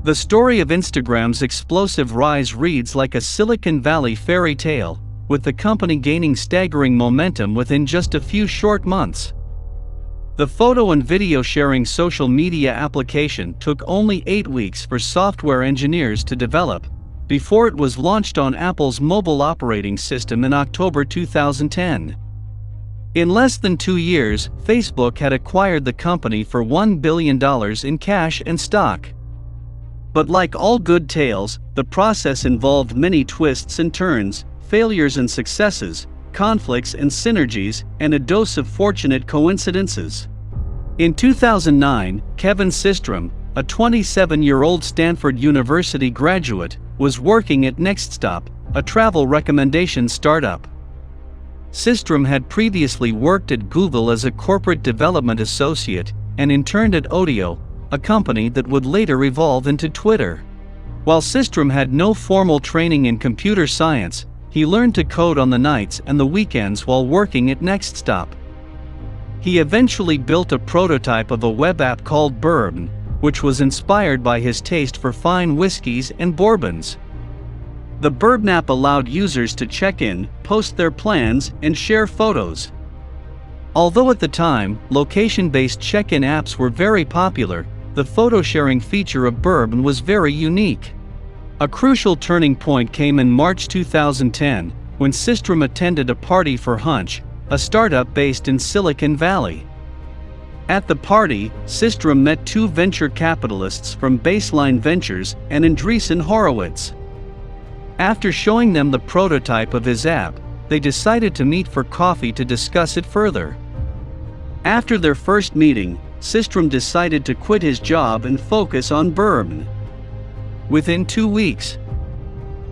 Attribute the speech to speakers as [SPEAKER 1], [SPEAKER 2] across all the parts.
[SPEAKER 1] The story of Instagram's explosive rise reads like a Silicon Valley fairy tale, with the company gaining staggering momentum within just a few short months. The photo and video sharing social media application took only 8 weeks for software engineers to develop, before it was launched on Apple's mobile operating system in October 2010. In less than 2 years, Facebook had acquired the company for $1 billion in cash and stock. But like all good tales, the process involved many twists and turns, failures and successes, conflicts and synergies, and a dose of fortunate coincidences. In 2009, Kevin Systrom, a 27-year-old Stanford University graduate, was working at NextStop, a travel recommendation startup. Systrom had previously worked at Google as a corporate development associate and interned at Odeo, a company that would later evolve into Twitter. While Systrom had no formal training in computer science, he learned to code on the nights and the weekends while working at NextStop. He eventually built a prototype of a web app called burbn, which was inspired by his taste for fine whiskeys and bourbons. The burbn app allowed users to check in, post their plans, and share photos. Although at the time, location-based check-in apps were very popular, the photo-sharing feature of burbn was very unique. A crucial turning point came in March 2010, when Systrom attended a party for Hunch, a startup based in Silicon Valley. At the party, Systrom met 2 venture capitalists from Baseline Ventures and Andreessen Horowitz. After showing them the prototype of his app, they decided to meet for coffee to discuss it further. After their first meeting, Systrom decided to quit his job and focus on burbn. Within 2 weeks,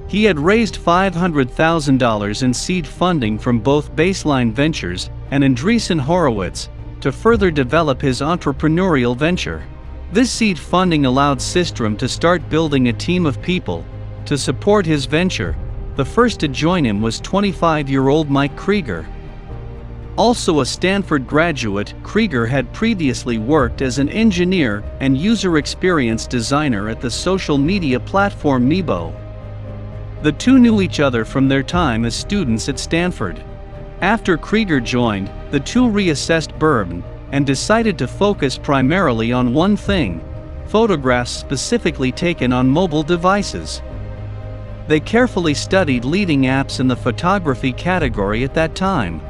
[SPEAKER 1] he had raised $500,000 in seed funding from both Baseline Ventures and Andreessen Horowitz to further develop his entrepreneurial venture. This seed funding allowed Systrom to start building a team of people to support his venture. The first to join him was 25-year-old Mike Krieger. Also a Stanford graduate, Krieger had previously worked as an engineer and user experience designer at the social media platform Meebo. The two knew each other from their time as students at Stanford. After Krieger joined, the two reassessed burbn and decided to focus primarily on one thing: photographs specifically taken on mobile devices. They carefully studied leading apps in the photography category at that time.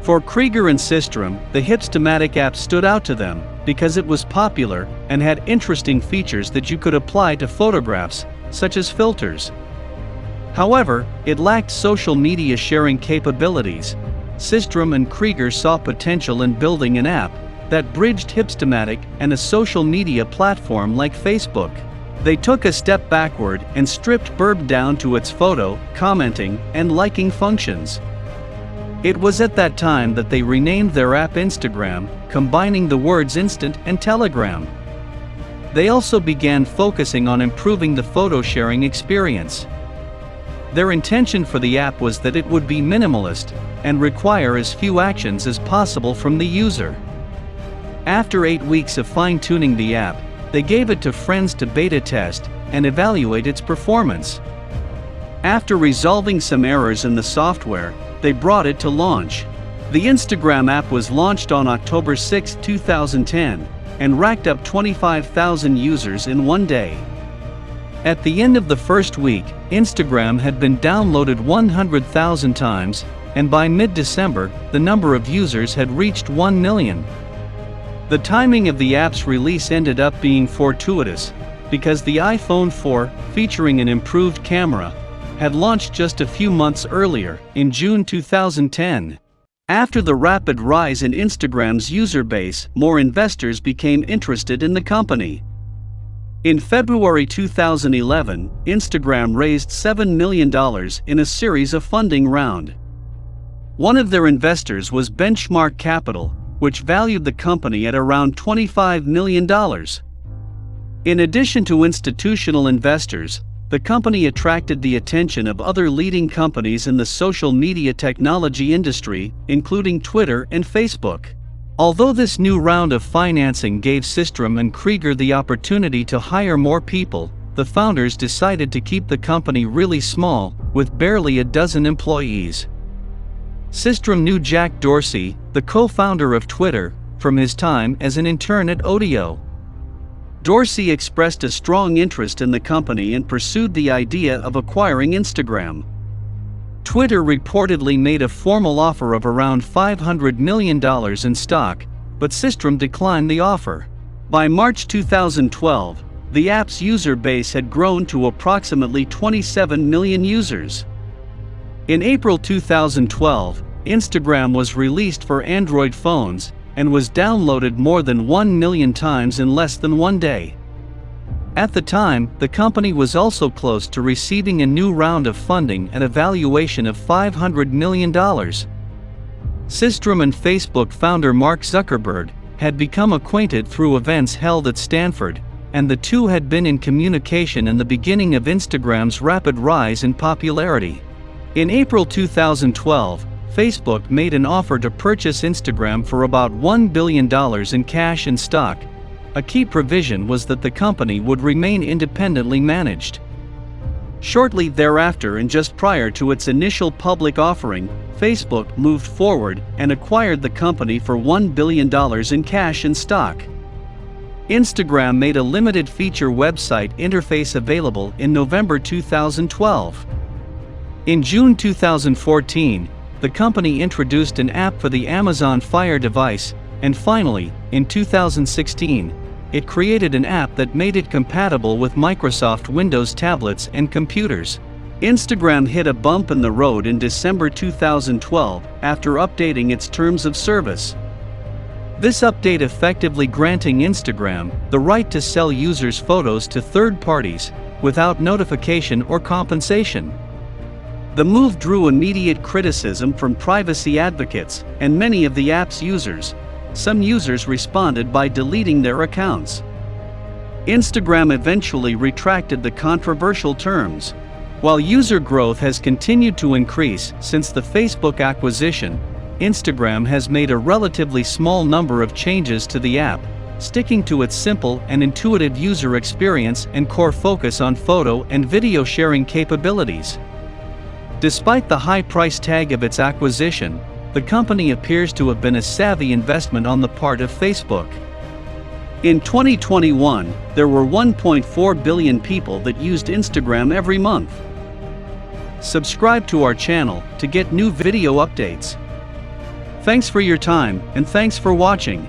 [SPEAKER 1] For Krieger and Systrom, the Hipstamatic app stood out to them because it was popular and had interesting features that you could apply to photographs, such as filters. However, it lacked social media sharing capabilities. Systrom and Krieger saw potential in building an app that bridged Hipstamatic and a social media platform like Facebook. They took a step backward and stripped burbn down to its photo, commenting, and liking functions. It was at that time that they renamed their app Instagram, combining the words instant and telegram. They also began focusing on improving the photo sharing experience. Their intention for the app was that it would be minimalist and require as few actions as possible from the user. After 8 weeks of fine-tuning the app, they gave it to friends to beta test and evaluate its performance. After resolving some errors in the software, they brought it to launch. The Instagram app was launched on October 6, 2010, and racked up 25,000 users in one day. At the end of the first week, Instagram had been downloaded 100,000 times, and by mid-December, the number of users had reached 1 million. The timing of the app's release ended up being fortuitous, because the iPhone 4, featuring an improved camera, had launched just a few months earlier, in June 2010. After the rapid rise in Instagram's user base, more investors became interested in the company. In February 2011, Instagram raised $7 million in a series of funding round. One of their investors was Benchmark Capital, which valued the company at around $25 million. In addition to institutional investors, the company attracted the attention of other leading companies in the social media technology industry, including Twitter and Facebook. Although this new round of financing gave Systrom and Krieger the opportunity to hire more people, the founders decided to keep the company really small, with barely a dozen employees. Systrom knew Jack Dorsey, the co-founder of Twitter, from his time as an intern at Odeo. Dorsey expressed a strong interest in the company and pursued the idea of acquiring Instagram. Twitter reportedly made a formal offer of around $500 million in stock, but Systrom declined the offer. By March 2012, the app's user base had grown to approximately 27 million users. In April 2012, Instagram was released for Android phones and was downloaded more than 1 million times in less than one day. At the time, the company was also close to receiving a new round of funding at a valuation of $500 million. Systrom and Facebook founder Mark Zuckerberg had become acquainted through events held at Stanford, and the two had been in communication in the beginning of Instagram's rapid rise in popularity. In April 2012, Facebook made an offer to purchase Instagram for about $1 billion in cash and stock. A key provision was that the company would remain independently managed. Shortly thereafter, and just prior to its initial public offering, Facebook moved forward and acquired the company for $1 billion in cash and stock. Instagram made a limited feature website interface available in November 2012. In June 2014, the company introduced an app for the Amazon Fire device, and finally, in 2016, it created an app that made it compatible with Microsoft Windows tablets and computers. Instagram hit a bump in the road in December 2012 after updating its terms of service. This update effectively granting Instagram the right to sell users' photos to third parties without notification or compensation. The move drew immediate criticism from privacy advocates and many of the app's users. Some users responded by deleting their accounts. Instagram eventually retracted the controversial terms. While user growth has continued to increase since the Facebook acquisition, Instagram has made a relatively small number of changes to the app, sticking to its simple and intuitive user experience and core focus on photo and video sharing capabilities. Despite the high price tag of its acquisition, the company appears to have been a savvy investment on the part of Facebook. In 2021, there were 1.4 billion people that used Instagram every month. Subscribe to our channel to get new video updates. Thanks for your time, and thanks for watching.